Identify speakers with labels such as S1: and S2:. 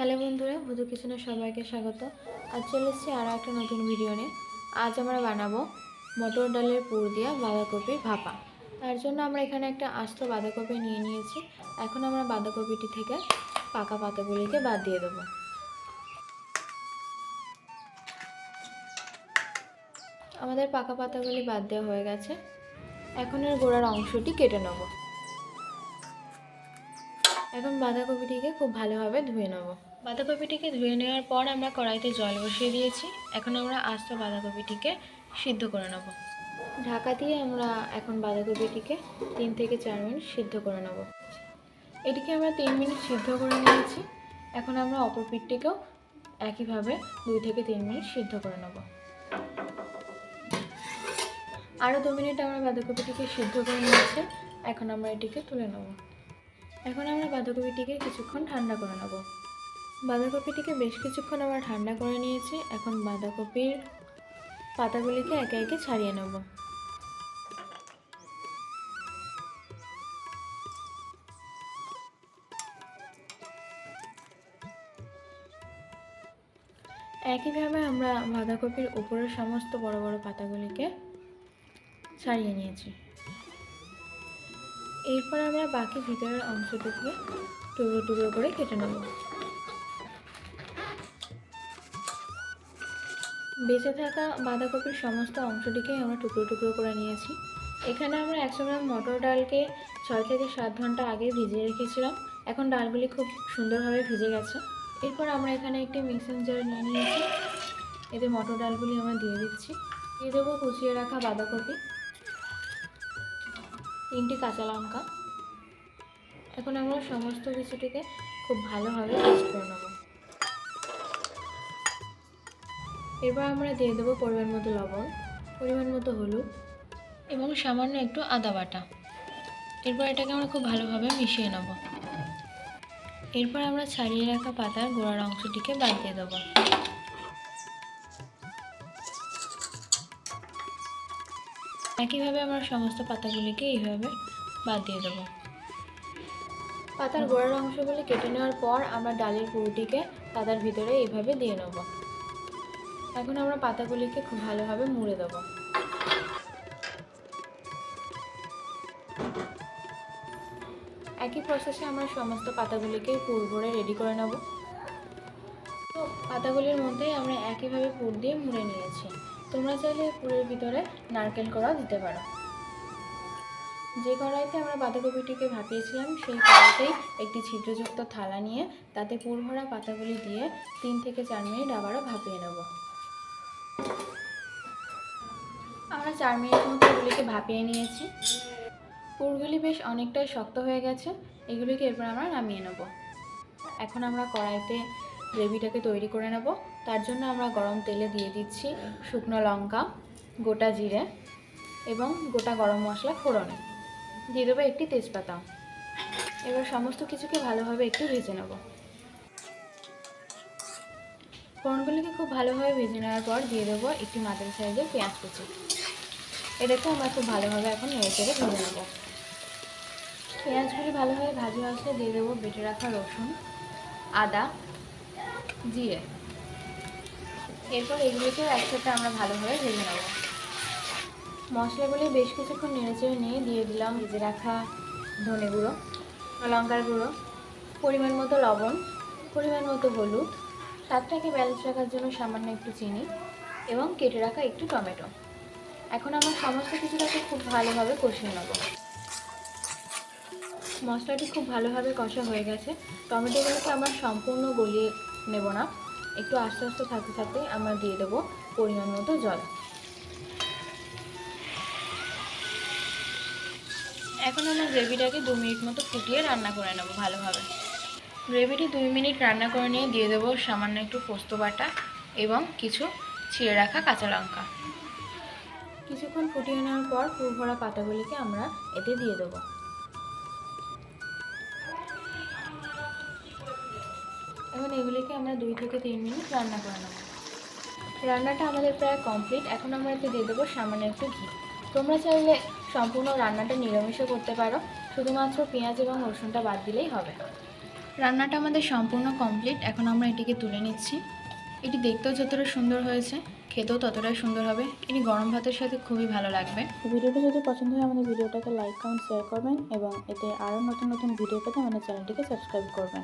S1: Hello বন্ধুরা, বুধু কিচেনে সবাইকে স্বাগত। আজ চলে এসেছি আরও একটা নতুন ভিডিও নিয়ে। আজ আমরা বানাবো মটর ডালের পুর দিয়া বাঁধাকপির ভাপা। তার জন্য আমরা এখানে একটা আস্ত বাঁধাকপি নিয়ে নিয়েছি। এখন আমরা বাঁধাকপিটি থেকে পাকা পাতাগুলিকে বাদ দিয়ে দেবো। আমাদের পাকা পাতাগুলি বাদ দেওয়া হয়ে গেছে। এখন এর গোড়ার অংশটি কেটে নেব। এখন বাঁধাকপিটিকে খুব ভালোভাবে ধুয়ে নেব। বাঁধাকপিটিকে ধুয়ে নেওয়ার পর আমরা কড়াইতে জল বসিয়ে দিয়েছি। এখন আমরা আস্ত বাঁধাকপিটিকে সিদ্ধ করে নেব। ঢাকা দিয়ে আমরা এখন বাঁধাকপিটিকে 3 থেকে 4 মিনিট সিদ্ধ করে নেব। এটিকে আমরা 3 মিনিট সিদ্ধ করে নিয়েছি। এখন আমরা অপর পিঠটিকেও একইভাবে 2 থেকে 3 মিনিট সিদ্ধ করে নেব। আরও 2 মিনিট আমরা বাঁধাকপিটিকে সিদ্ধ করে নিয়েছি। এখন আমরা এটিকে তুলে নেব। এখন আমরা বাঁধাকপিটিকে কিছুক্ষণ ঠান্ডা করে নেব। বাঁধাকপিটিকে বেশ কিছুক্ষণ আমরা ঠান্ডা করে নিয়েছি। এখন বাঁধাকপির পাতাগুলিকে একে একে ছাড়িয়ে নেব। একইভাবে আমরা বাঁধাকপির উপরের সমস্ত বড় বড় পাতাগুলিকে ছাড়িয়ে নিয়েছি। এরপর আমরা বাকি ভিতরের অংশটিকে টুকরো টুকরো করে কেটে নেব। বেঁচে থাকা বাঁধাকপির সমস্ত অংশটিকে আমরা টুকরো টুকরো করে নিয়েছি। এখানে আমরা 100 গ্রাম মটর ডালকে 6 থেকে 7 ঘন্টা আগে ভিজিয়ে রেখেছিলাম। এখন ডালগুলি খুব সুন্দরভাবে ভিজে গেছে। এরপর আমরা এখানে একটি মিক্সিং জার নিয়ে নিয়েছি। এতে মটর ডালগুলি আমরা দিয়ে দিচ্ছি। দিয়ে দেবো কুচিয়ে রাখা বাঁধাকপি, 3টি কাঁচা লঙ্কা। এখন আমরা সমস্ত কিছুটিকে খুব ভালোভাবে পেস্ট করে নেব। এরপর আমরা দিয়ে দেবো পরিমাণ মতো লবণ, পরিমাণ মতো হলুদ এবং সামান্য একটু আদা বাটা। এরপর এটাকে আমরা খুব ভালোভাবে মিশিয়ে নেব। এরপর আমরা ছাড়িয়ে রাখা পাতার গোড়ার অংশটিকে বাদ দিয়ে দেবো। একইভাবে আমরা সমস্ত পাতাগুলিকে এইভাবে বাদ দিয়ে দেবো। পাতার গোড়ার অংশগুলি কেটে নেওয়ার পর আমরা ডালের পুরোটিকে পাতার ভিতরে এইভাবে দিয়ে নেব। এখন আমরা পাতাগুলিকে খুব ভালোভাবে মুড়ে দেব। একই প্রসেসে আমরা সমস্ত পাতাগুলিকে পুর ভরে রেডি করে নেব। তো পাতাগুলির মধ্যেই আমরা একইভাবে পুর দিয়ে মুড়ে নিয়েছি। তোমরা চাইলে পুরের ভিতরে নারকেল কোড়া দিতে পারো। যে কড়াইতে আমরা বাঁধাকপিটিকে ভাপিয়েছিলাম সেই কড়াইতেই একটি ছিদ্রযুক্ত থালা নিয়ে তাতে পুর ভরা পাতাগুলি দিয়ে 3 থেকে 4 মিনিট আবারও ভাপিয়ে নেব। আমরা 4 মিনিট মতো এগুলিকে ভাপিয়ে নিয়েছি। পুরগুলি বেশ অনেকটাই শক্ত হয়ে গেছে। এগুলিকে এরপর আমরা নামিয়ে নেব। এখন আমরা কড়াইতে গ্রেভিটাকে তৈরি করে নেব। তার জন্য আমরা গরম তেলে দিয়ে দিচ্ছি শুকনো লঙ্কা, গোটা জিরে এবং গোটা গরম মশলা ফোড়নে। দিয়ে দেবো একটি তেজপাতা। এবার সমস্ত কিছুকে ভালোভাবে একটু ভেজে নেব। ফোড়নগুলিকে খুব ভালোভাবে ভেজে নেওয়ার পর দিয়ে দেবো একটি মাঝারি সাইজের পেঁয়াজ কুচি। এটাকে আমরা খুব ভালোভাবে এখন নেড়ে চেড়ে ভেজে নেব। পেঁয়াজগুলি ভালোভাবে ভাজা আসলে দিয়ে দেবো বেটে রাখা রসুন, আদা, জিরে। এরপর এগুলিকেও একসাথে আমরা ভালোভাবে ভেজে নেব। মশলাগুলি বেশ কিছুক্ষণ নেড়ে চেড়ে নিয়ে দিয়ে দিলাম ভেজে রাখা ধনে গুঁড়ো, লঙ্কার গুঁড়ো, পরিমাণ মতো লবণ, পরিমাণ মতো হলুদ, স্বাদটাকে ব্যালেন্স রাখার জন্য সামান্য একটু চিনি এবং কেটে রাখা একটু টমেটো। এখন আমরা সমস্ত কিছুটাকে খুব ভালোভাবে কষিয়ে নেব। মশলাটি খুব ভালোভাবে কষা হয়ে গেছে। টমেটোগুলোকে আমরা সম্পূর্ণ গলিয়ে নেব না, একটু আস্তে আস্তে থাকতে থাকতে আমরা দিয়ে দেবো পরিমাণ মতো জল। এখন আমরা গ্রেভিটাকে 2 মিনিট মতো ফুটিয়ে রান্না করে নেব ভালোভাবে। গ্রেভিটি 2 মিনিট রান্না করে নিয়ে দিয়ে দেবো সামান্য একটু পোস্ত বাটা এবং কিছু ছিঁড়ে রাখা কাঁচা লঙ্কা। কিছুক্ষণ ফুটিয়ে নেওয়ার পর পুর ভরা পাতাগুলিকে আমরা এতে দিয়ে দেবো। এখন এগুলিকে আমরা 2 থেকে 3 মিনিট রান্না করে নেব। রান্নাটা আমাদের প্রায় কমপ্লিট। এখন আমরা এতে দিয়ে দেবো সামান্য একটু ঘি। তোমরা চাইলে সম্পূর্ণ রান্নাটা নিরামিষও করতে পারো, শুধুমাত্র পেঁয়াজ এবং রসুনটা বাদ দিলেই হবে। রান্নাটা আমাদের সম্পূর্ণ কমপ্লিট। এখন আমরা এটিকে তুলে নিচ্ছি। এটি দেখতেও যতটা সুন্দর হয়েছে, খেতেও ততটাই সুন্দর হবে। এটি গরম ভাতের সাথে খুবই ভালো লাগবে।
S2: ভিডিওটা যদি পছন্দ হয় আমাদের ভিডিওটাকে লাইক, কমেন্ট, শেয়ার করবেন এবং এতে আরও নতুন নতুন ভিডিও পেতে আমাদের চ্যানেলটিকে সাবস্ক্রাইব করবেন।